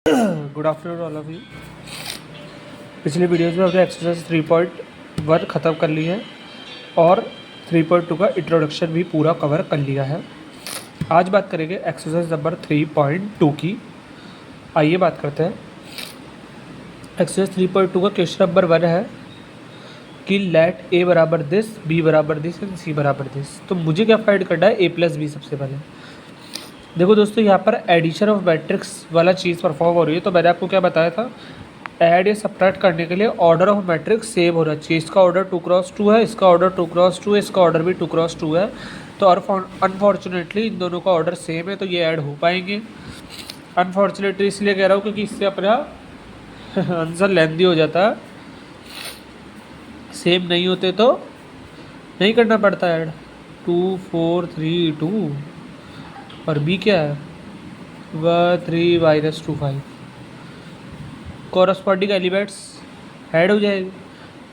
Good afternoon all of you. पिछले videos में हमने एक्सरसाइज 3.1 ख़त्म कर ली है और 3.2 का इंट्रोडक्शन भी पूरा कवर कर लिया है। आज बात करेंगे एक्सरसाइज नंबर 3.2 की। आइए बात करते हैं। एक्सरसाइज 3.2 का क्वेश्चन नंबर 1 है कि लेट ए बराबर दिस, बी बराबर दिस एंड सी बराबर दिस। तो मुझे क्या फाइंड करना है? ए प्लस बी। सबसे पहले देखो दोस्तों, यहाँ पर एडिशन ऑफ मैट्रिक्स वाला चीज़ परफॉर्म हो रही है। तो मैंने आपको क्या बताया था? ऐड या सब्ट्रैक्ट करने के लिए ऑर्डर ऑफ मैट्रिक्स सेम होना चाहिए। इसका ऑर्डर 2x2 है, इसका ऑर्डर 2x2 है, इसका ऑर्डर भी 2x2 है। तो अनफॉर्चुनेटली इन दोनों का ऑर्डर सेम है, तो ये ऐड हो पाएंगे। अनफॉर्चुनेटली इसलिए कह रहा हूँ क्योंकि इससे अपना आंसर लेंदी हो जाता है। सेम नहीं होते तो नहीं करना पड़ता ऐड। 2 4 3 2 और बी क्या है? 1 3 -2 5। कॉरस्पॉन्डिंग एलिमेंट्स ऐड हो जाएंगे।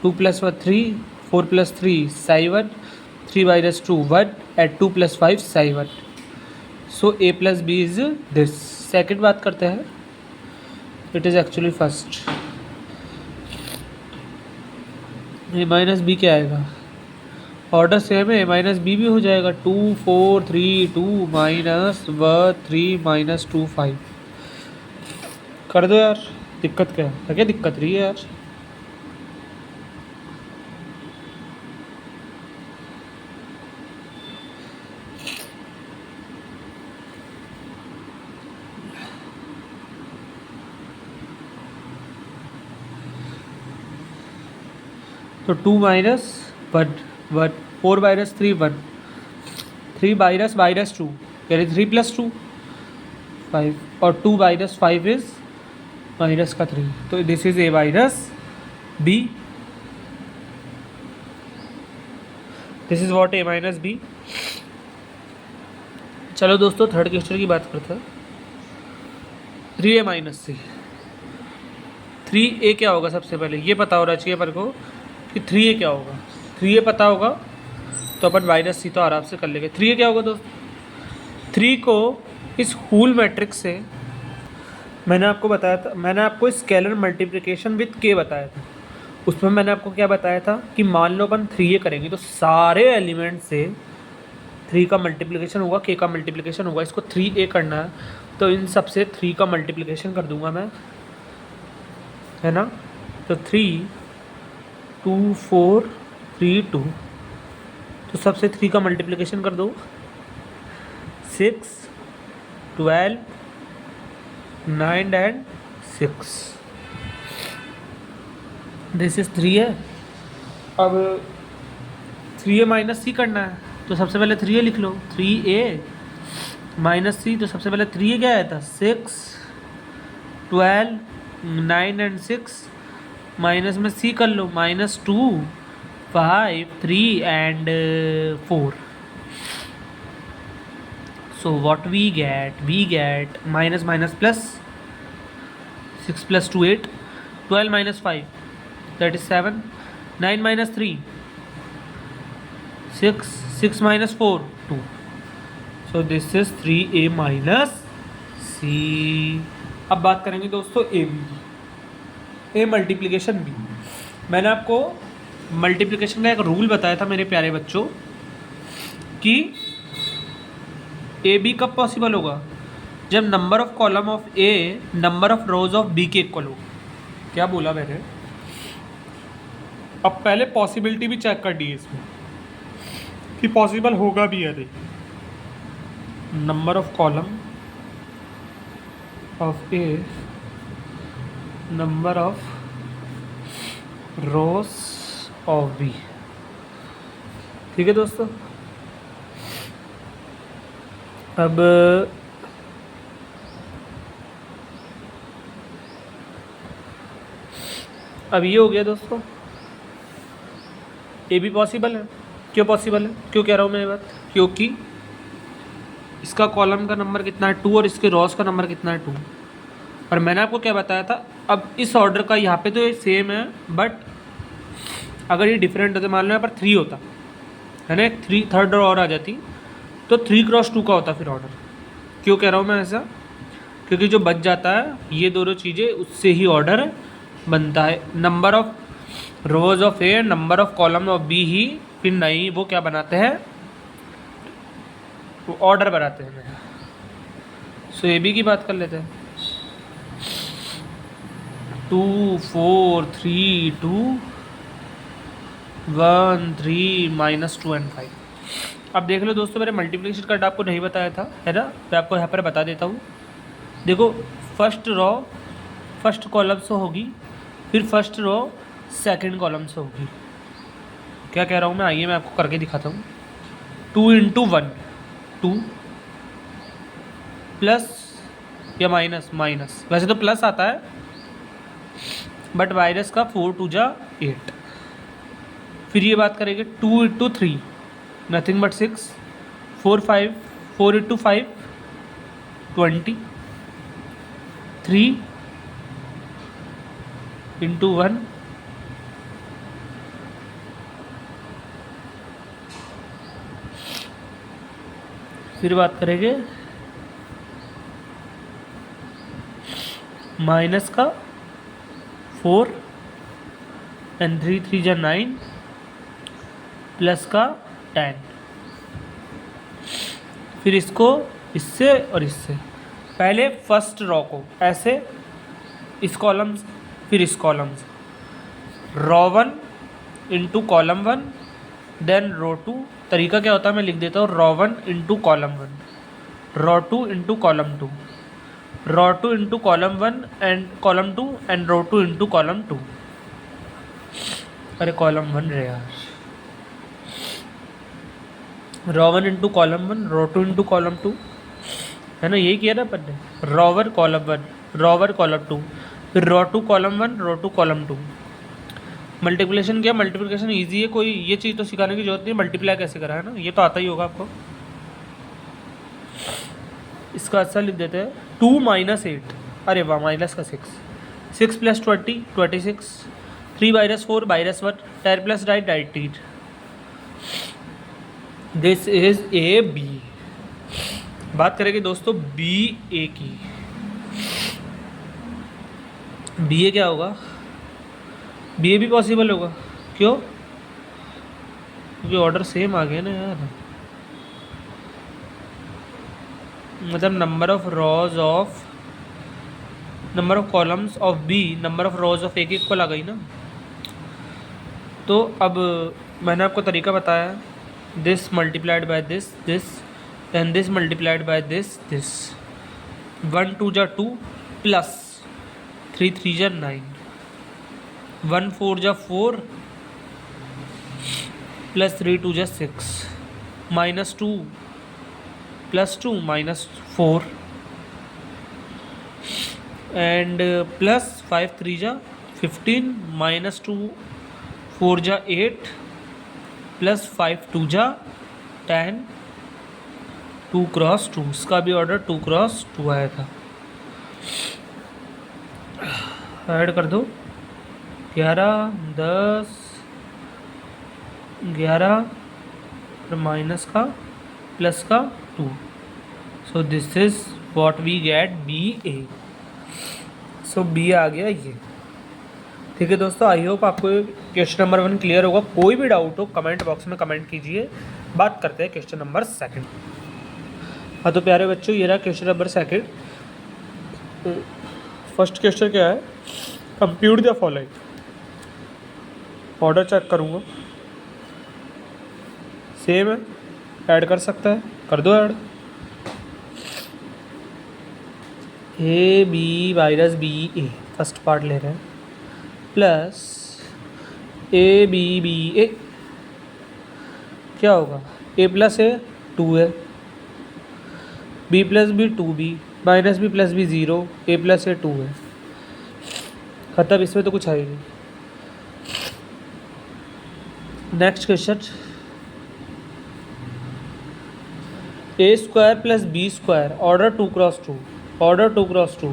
2 + 1 3, 4 + 3 7, 3 - 2 1 and 2 + 5 7। So A plus B is this. Second बात करते हैं। It is actually first. A minus B क्या आएगा? ऑर्डर सेम है, ए माइनस बी भी हो जाएगा। 2 4 3 2 -1 3 -2 5। कर दो यार। दिक्कत क्या है? क्या दिक्कत रही है यार? तो 2 - 1 1, 4 - 3 1, 3 -2 यानी 3 + 2 5 और 2 - 5 इज माइनस का 3। तो this is A minus B. This is what? A minus B. चलो दोस्तों, थर्ड क्वेश्चन की बात करते हैं। 3a - c। 3a क्या होगा? सबसे पहले ये पता होना चाहिए अपन को कि 3a क्या होगा। 3a पता होगा तो अपन -c तो आराम से कर लेंगे। 3a क्या होगा दोस्तों? 3 को इस होल मैट्रिक्स से मैंने आपको बताया था, मैंने आपको स्केलर मल्टीप्लिकेशन विथ k बताया था। उसमें मैंने आपको क्या बताया था कि मान लो अपन 3a करेंगे तो सारे एलिमेंट से 3 का मल्टीप्लिकेशन होगा, k का मल्टीप्लिकेशन होगा। इसको 3a करना है तो इन सब से 3 का मल्टीप्लिकेशन कर दूंगा मैं, है ना। तो 3 2 4 3 2, तो सबसे 3 का मल्टीप्लिकेशन कर दो। 6 12 9 एंड 6। दिस इज 3 है। अब 3a - c करना है तो सबसे पहले 3a लिख लो। 3a - c, तो सबसे पहले 3a क्या आया था? 6 12 9 एंड 6। माइनस में c कर लो। -2 5 3 and 4। So what we get minus plus 6 + 2 8, 12 - 5 that is 7, 9 - 3 6, 6 - 4 2। So this is 3a - c। अब बात करेंगे दोस्तों A B, A multiplication B. मैंने आपको मल्टीप्लिकेशन का एक रूल बताया था मेरे प्यारे बच्चों कि ए बी कब पॉसिबल होगा? जब number of column of A number of rows of B के इक्वल होगा। क्या बोला मैंने? अब पहले पॉसिबिलिटी भी चेक कर दी है इसमें कि पॉसिबल होगा भी या नहीं। Number of column of A number of rows of B. ठीक है दोस्तों। अब ये हो गया दोस्तों। ए भी पॉसिबल है। क्यों पॉसिबल है? क्यों कह रहा हूँ मैं ये बात? क्योंकि इसका कॉलम का नंबर कितना है? 2 और इसके रॉस का नंबर कितना है? 2। और मैंने आपको क्या बताया था? अब इस ऑर्डर का यहाँ पे तो ये सेम है, बट अगर ये डिफरेंट होता, मान लो यहाँ पर 3 होता है ना, 3 थर्ड और आ जाती तो 3 × 2 का होता फिर ऑर्डर। क्यों कह रहा हूँ मैं ऐसा? क्योंकि जो बच जाता है ये दोनों चीज़ें उससे ही ऑर्डर बनता है। Number of rows of A, number of column of B ही फिर नहीं वो क्या बनाते हैं, वो ऑर्डर बनाते हैं। सो ए बी की बात कर लेते हैं। 2 4 3 2 1 3 -2 एंड 5। अब देख लो दोस्तों, मैंने मल्टीप्लिकेशन करना आपको नहीं बताया था, है ना, मैं आपको यहाँ पर बता देता हूँ। देखो फर्स्ट रो फर्स्ट कॉलम से होगी, फिर फर्स्ट रो सेकंड कॉलम से होगी। क्या कह रहा हूँ मैं, आइए मैं आपको करके दिखाता हूँ। 2 × 1 2 प्लस या माइनस, वैसे तो प्लस आता है बट माइनस का 4 2 जा 8। फिर ये बात करेंगे 2 × 3 नथिंग बट 6, 4 × 5 20, 3 × 1 फिर बात करेंगे माइनस का 4 एंड 3 3 जा 9 प्लस का 10। फिर इसको इससे और इससे, पहले फर्स्ट रो को ऐसे इस कॉलम से, फिर इस कॉलम से, रो 1 × कॉलम 1 देन रो 2। तरीका क्या होता है मैं लिख देता हूँ, row 1 × column 1, row 2 × column 2, row 2 × column 1 and column 2 and row 2 × column 2। अरे कॉलम 1 रे यार, रो 1 × कॉलम 1, रो 2 × कॉलम 2, है ना, यही किया ना अपन ने। रो 1 कॉलम 1, रो 1 कॉलम 2, फिर रो 2 कॉलम 1, रो 2 कॉलम 2। मल्टीप्लिकेशन किया, मल्टीप्लिकेशन ईजी है, कोई ये चीज़ तो सिखाने की जरूरत नहीं, मल्टीप्लाई कैसे करा है ना, ये तो आता ही होगा आपको। इसका आंसर लिख देते हैं 2 - 8, अरे वाह, माइनस का 6, 6 + 20 26, 3 - 4 -1, 10 + 9 19। This is A B. बात करेंगे दोस्तों बी ए की। बी ए क्या होगा, बी ए भी पॉसिबल होगा, क्यों, क्योंकि ऑर्डर सेम आ गया ना यार, मतलब number of columns of B number of rows of A की इक्वल आ गई ना। तो अब मैंने आपको तरीका बताया, this multiplied by this and this multiplied by this 1 2 जा 2 प्लस 3 3 जा 9, 1 4 जा 4 प्लस 3 2 जा 6, -2 + 2 -4 एंड प्लस 5 3 जा 15, -2 4 जा 8 प्लस 5 2 जा 10, 2 × 2। इसका भी ऑर्डर 2 × 2 आया था। ऐड कर दो 11 10 11 और माइनस का प्लस का 2। So this is what we get B A. So B आ गया ये। ठीक है दोस्तों, आई होप आपको क्वेश्चन नंबर 1 क्लियर होगा। कोई भी डाउट हो कमेंट बॉक्स में कमेंट कीजिए। बात करते हैं क्वेश्चन नंबर 2। हाँ तो प्यारे बच्चों, ये रहा क्वेश्चन नंबर 2। फर्स्ट क्वेश्चन क्या है, compute the following. Order check करूँगा, सेम है, ऐड कर सकता है, कर दो add. A B - B A first part ले रहे हैं, plus A B B A, क्या होगा, ए प्लस ए 2 है, B plus B 2b, minus B plus B 0, A plus A 2 है। खत्म, इसमें तो कुछ आएगी। Next question, a² + b² order 2 × 2, order 2 × 2,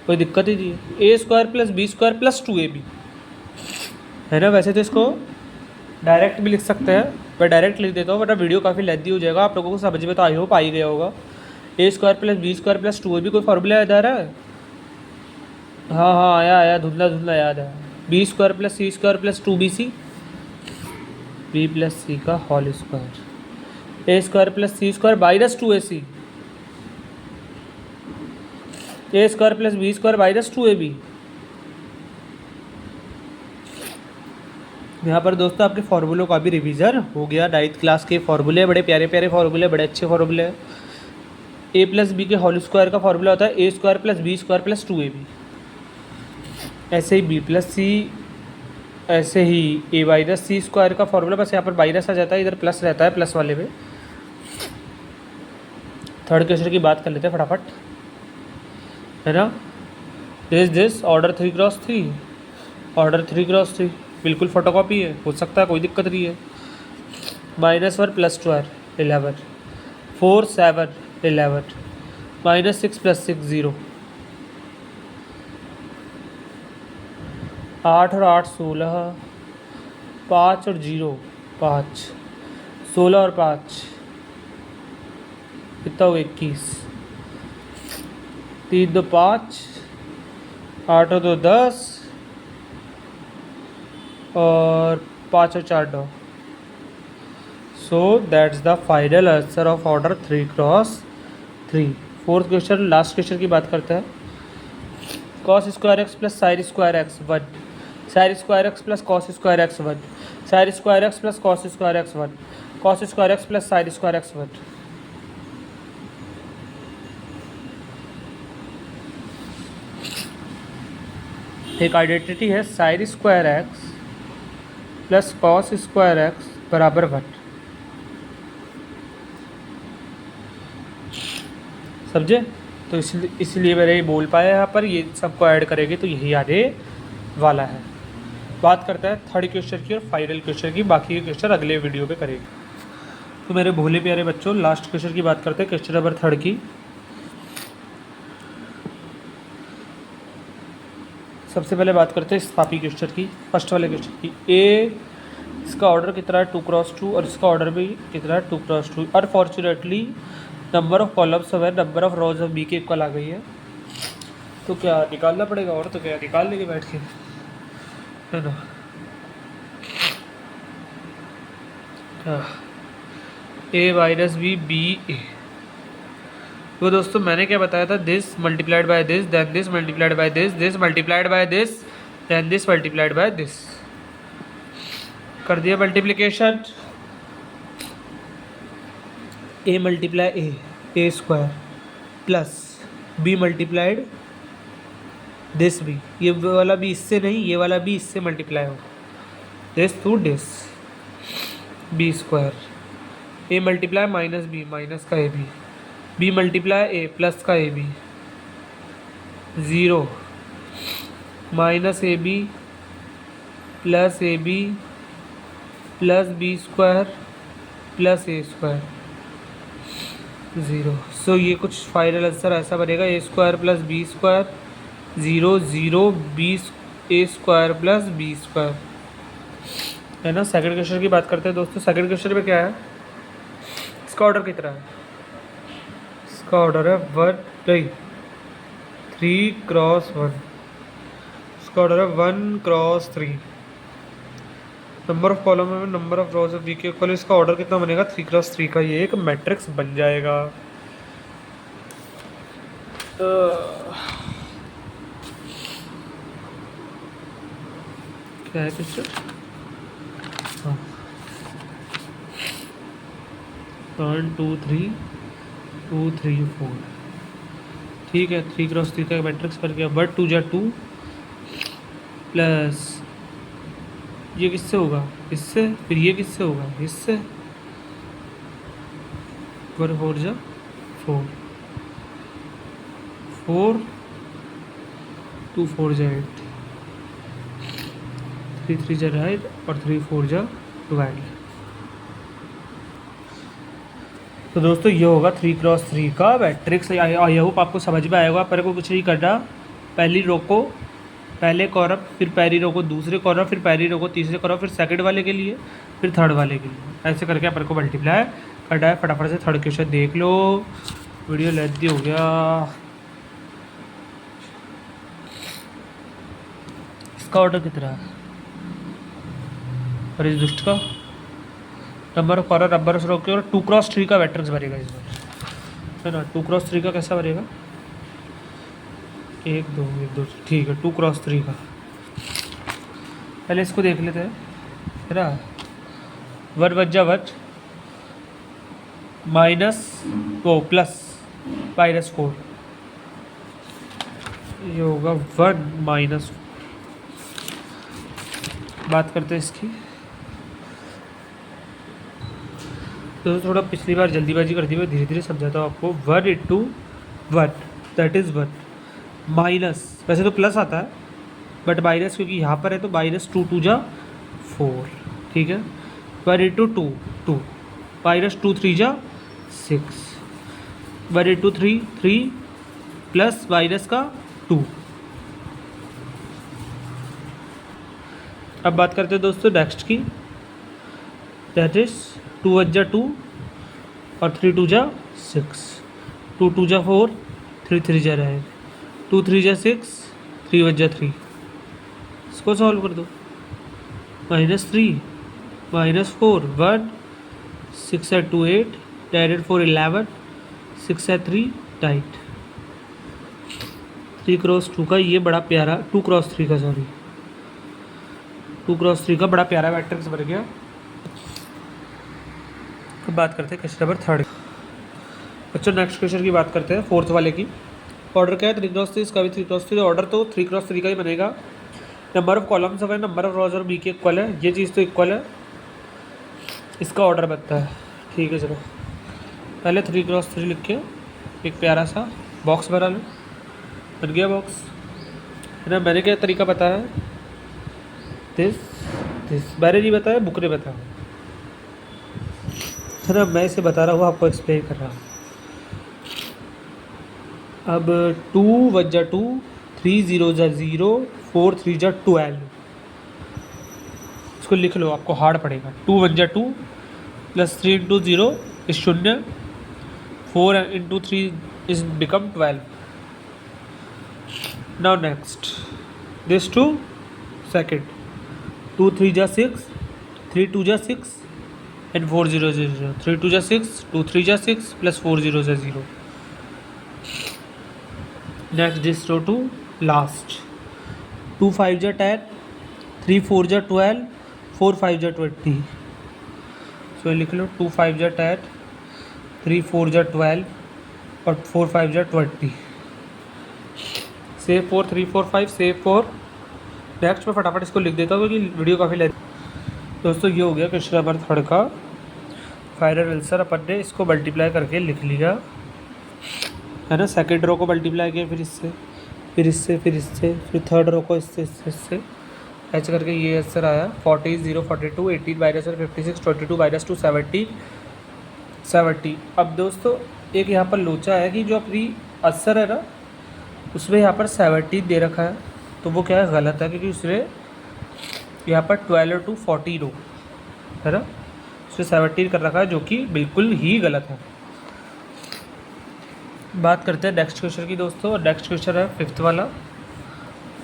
कोई दिक्कत ही नहीं है। a² + b² + 2ab है ना। वैसे तो इसको डायरेक्ट भी लिख सकते हैं, मैं डायरेक्ट लिख देता हूँ, वरना वीडियो काफ़ी लेंथी हो जाएगा, आप लोगों को समझ में तो आई होप आ ही गया होगा। A square plus B square plus 2ab कोई फॉर्मूला याद आ रहा है? हाँ हाँ आया आया, धुंधला धुंधला याद है। B square plus C square plus 2bc, B plus C का whole square, A square plus C square minus 2ac, A square plus B square minus 2ab। यहाँ पर दोस्तों आपके फार्मूलों का भी रिवीजन हो गया। 9th क्लास के फार्मूले, बड़े प्यारे प्यारे फार्मूले, बड़े अच्छे फार्मूले हैं। ए प्लस बी के होल स्क्वायर का फार्मूला होता है A square plus B square plus 2ab। ऐसे ही बी प्लस सी, ऐसे ही ए माइनस सी स्क्वायर का फार्मूला, बस यहाँ पर माइनस आ जाता है, इधर प्लस रहता है, प्लस वाले में। थर्ड क्वेश्चन की बात कर लेते हैं फटाफट, है ना। This order 3x3, order 3x3 बिल्कुल फोटोकॉपी है, हो सकता है, कोई दिक्कत नहीं है। -1 + 2 11, 4 7 11, -6 + 6 0, 8 और 8 16, 5 और 0 5, 16 और 5 कितना हो 21, 3 2 5, 8 और 2 10 और 5 और 4 9। So that's the final answer of order 3x3। Fourth question, last question की बात करते हैं। cos square x plus sine square x 1, sine square x plus cos square x 1, sine square x plus cos square x 1, cos square x plus sine square x 1। एक identity है sine square x plus cos square x बराबर 1। समझे? तो इसलिए मैंने ये बोल पाया यहाँ पर, ये सबको ऐड करेंगे तो यही आने वाला है। बात करते हैं थर्ड क्वेश्चन की और फाइनल क्वेश्चन की, बाकी के क्वेश्चन अगले वीडियो पे करेंगे। तो मेरे भोले प्यारे बच्चों, लास्ट क्वेश्चन की बात करते हैं, क्वेश्चन नंबर 3 की। सबसे पहले बात करते हैं इस पापी क्वेश्चन की, फर्स्ट वाले क्वेश्चन की। ए इसका ऑर्डर कितना है 2x2 और इसका ऑर्डर भी कितना है 2x2। Unfortunately number of columns है number of rows of B के इक्वल आ गई है, तो क्या निकालना पड़ेगा, और तो क्या निकाल लेंगे बैठ के, है ना। A minus B B A. तो दोस्तों मैंने क्या बताया था, this multiplied by this, then this multiplied by this, this multiplied by this, then this multiplied by this. कर दिया multiplication, A multiply A square plus B multiplied this भी, ये वाला भी इससे नहीं, ये वाला भी इससे मल्टीप्लाई हो, this to this, B square, A multiply minus B, minus का A B, B multiply A plus का A B, 0 minus A B plus A B plus B square plus A square 0। So ये कुछ final answer ऐसा बनेगा, A square plus B square 0 0 B A square plus B square, है ना। Second question की बात करते हैं दोस्तों। सेकंड क्वेश्चन में क्या है, इसका ऑर्डर कितना है, इसका ऑर्डर है 3x1, इसका ऑर्डर है 1x3। नंबर ऑफ कॉलम में number of rows of B के इक्वल, इसका ऑर्डर कितना बनेगा 3x3 का, ये एक मैट्रिक्स बन जाएगा। क्या है क्वेश्चन, 1 2 3 2 3 4, ठीक है। 3x3 का मैट्रिक्स बन गया, बट 2 जा 2 प्लस ये किससे होगा, इससे, फिर ये किससे होगा, इससे, 1 4 जा 4, 4 2 4 जा 8, 3 3 जा 9 और 3 4 जा 12। तो दोस्तों ये होगा 3x3 का मैट्रिक्स। आई होप आपको समझ में आएगा। पर को कुछ नहीं करना, पहली रो को पहले कॉलम, फिर पहली रो को दूसरे कॉलम, फिर पहली रो को तीसरे कॉलम, फिर सेकंड वाले के लिए, फिर थर्ड वाले के लिए, ऐसे करके अपन को मल्टीप्लाई करना है। फटाफट से थर्ड क्वेश्चन देख लो। वीडियो लेंथी हो गया। इसका ऑर्डर कितना है? और इस दुष्ट का number of corner number of रोके और 2x3 का मैट्रिक्स बनेगा इसमें, है ना। 2x3 का कैसा बनेगा? 1 2 1 2, ठीक है। 2x3 का पहले इसको देख लेते हैं, है ना। 1 बच्चा 1 माइनस वो प्लस -4, ये होगा 1 -4। बात करते हैं इसकी। तो थोड़ा पिछली बार जल्दीबाजी कर दी, मैं धीरे धीरे समझाता हूँ आपको। 1 × 1 दैट इज़ 1 माइनस, वैसे तो प्लस आता है बट माइनस क्योंकि यहाँ पर है तो -2 2 जा 4, ठीक है। 1 × 2 2 -2 3 जा 6, 1 × 3 3 प्लस माइनस का 2। अब बात करते हैं दोस्तों नेक्स्ट की, दैट इज 2 1 जा 2 और 3 2 जा 6, 2 2 जा 4, 3 3 जा रहेगा, 2 3 जा 6, 3 1 जा 3। इसको सॉल्व कर दो। -3 -4 1, 6 है 2 8, 10 and 4 11, 6 है 3 टाइट। 3x2 का ये बड़ा प्यारा 2x3 का सॉरी 2x3 का बड़ा प्यारा मैट्रिक्स बन गया। अब बात करते हैं क्वेश्चन नंबर 3। बच्चों नेक्स्ट क्वेश्चन की बात करते हैं, 4th वाले की। ऑर्डर क्या है? 3x3, इसका भी 3x3। ऑर्डर तो 3x3 का ही बनेगा। नंबर ऑफ कॉलम्स है, नंबर ऑफ रॉज और बी के इक्वल है, ये चीज़ तो इक्वल है, इसका ऑर्डर बनता है, ठीक है। चलो पहले 3x3 लिख के एक प्यारा सा बॉक्स बना लो, बन गया बॉक्स, है ना। मैंने क्या तरीका बताया? दिस मैंने नहीं बताया, बुक ने बताया, है ना। मैं इसे बता रहा हूँ, आपको एक्सप्लेन कर रहा हूँ। अब 2 1 जा 2, 3 0 जा 0, 4 3 जा 12। इसको लिख लो, आपको हार्ड पड़ेगा। 2 1 जा 2 plus 3 × 0 is 0, 4 × 3 is become 12। Now next this 2 second, 2 3 जा 6, 3 2 जा 6 and 4 0 0, 3 2 जा 6, 2 3 जा 6 प्लस 4 0 जा 0। Next this row to last, 2 5 जा 10, 3 4 जा 12, 4 5 जा 20। सो लिख लो 2 5 जा 10, 3 4 जा 12 और 4 5 जा 20। Save 4 3 4 5 save 4। नेक्स्ट में फटाफट इसको लिख देता हूँ क्योंकि वीडियो काफ़ी लेंथ। दोस्तों ये हो गया क्वेश्चन नंबर 3 का फाइनल आंसर। अपन ने इसको मल्टीप्लाई करके लिख लिया, है ना। सेकेंड रो को मल्टीप्लाई किया, फिर इससे फिर इससे फिर इससे, फिर थर्ड रो को इससे इससे इससे, ऐसे करके ये आंसर आया। 40 0 42 18 -1 56 22 -2 70 70। अब दोस्तों एक यहाँ पर लोचा है कि जो अपनी आंसर है ना उसमें यहाँ पर 70 दे रखा है, तो वो क्या है? गलत है, क्योंकि उसने यहाँ पर 12 to 40 रो, है ना, उसने 17 कर रखा है, जो कि बिल्कुल ही गलत है। बात करते हैं नेक्स्ट क्वेश्चन की दोस्तों। नेक्स्ट क्वेश्चन है 5th वाला,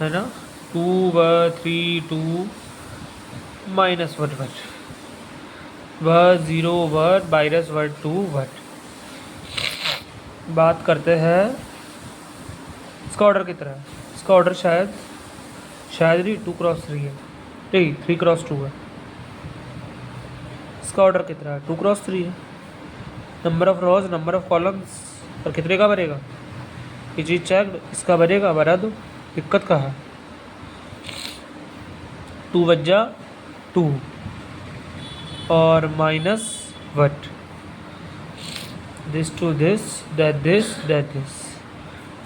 है ना। 2 1 3 2 -1 1 0 1 -1 2 1। बात करते हैं इसका ऑर्डर कितना है? इसका ऑर्डर शायद नहीं 2x3 है, नहीं 3x2 है। इसका ऑर्डर कितना है? 2x3 है। Number of rose number of columns और कितने का बनेगा? ये चीज़ चेक, इसका बनेगा, बना दो, दिक्कत कहाँ है? 2 1 जा 2 और -1 this to this that this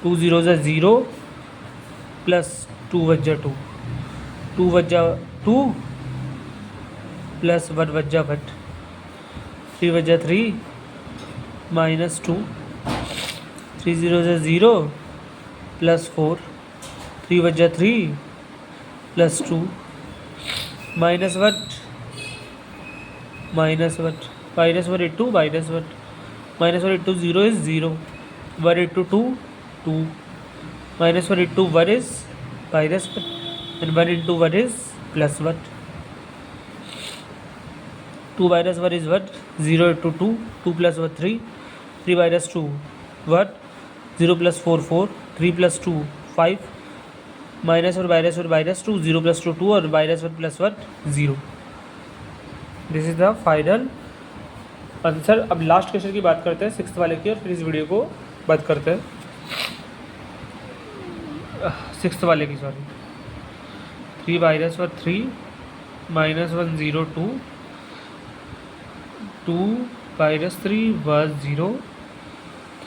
2 0 जा 0 प्लस 2 1 जा 2, 2 1 जा 2 प्लस 1 1 जा 1, 3 1 जा 3 -2, 3 0 जा 0 प्लस 4, 3 1 जा 3 plus 2 -1 -1 -1 into -1 into 0 is 0, 1 into 2 2 minus 1 into 1 is minus 1 and 1 into 1 is plus 1. 2 minus 1 is 1. 0 into 2 2 plus 1 3 3 minus 2 1 0 plus 4 4 3 plus 2 5 minus 1 minus 1 minus 2 0 plus 2 2 और minus 1 plus 1 0. This is the final answer. अब last question की बात करते हैं, sixth वाले की, और फिर इस वीडियो को बंद करते हैं. सिक्स्थ वाले की, सॉरी. 3 minus 1 3 minus 1 0 2 2 minus 3 1 0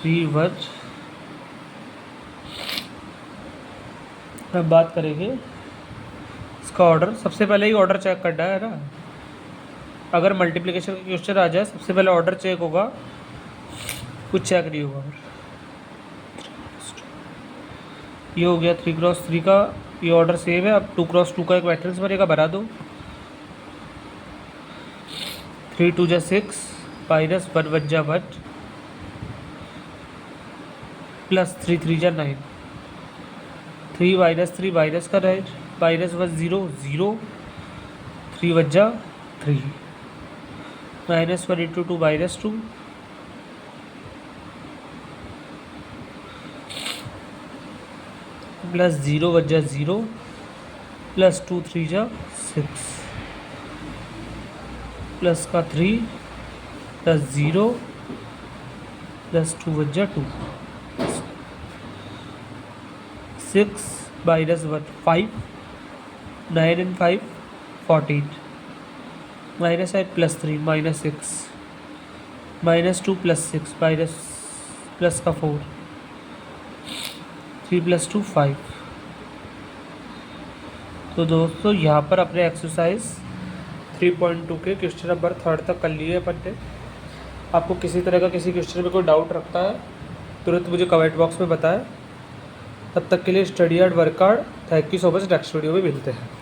3 1. अब बात करेंगे इसका ऑर्डर. सबसे पहले ही ऑर्डर चेक करना है ना. अगर मल्टीप्लिकेशन का क्वेश्चन आ जाए सबसे पहले ऑर्डर चेक होगा, कुछ चेक नहीं होगा. ये हो गया 3 क्रॉस 3 का, ये ऑर्डर सेम है. अब 2 क्रॉस 2 का एक मैट्रिक्स बनेगा, बना दो. 3 2 जा 6 माइनस 1 1 जा 1 प्लस 3 3 जा 9 3 माइनस का 9 माइनस 1 0 0 3 1 जा 3 माइनस 1 इंटू 2 माइनस 2 प्लस 0 1 जा 0 प्लस 2 3 जा 6 प्लस का 3 प्लस 0 प्लस 2 1 जा 2 6 minus 1 5 9 and 5 14 minus 8 plus 3 minus 6 minus 2 plus 6 minus plus का 4 3 प्लस 2 5. तो दोस्तों यहाँ पर अपने एक्सरसाइज 3.2 के क्वेश्चन नंबर 3 तक कर लिए अपन ने. आपको किसी तरह का किसी क्वेश्चन में कोई डाउट रखता है तुरंत मुझे कमेंट बॉक्स में बताएं. तब तक के लिए study hard work hard. Thank you so much. Next video में मिलते हैं.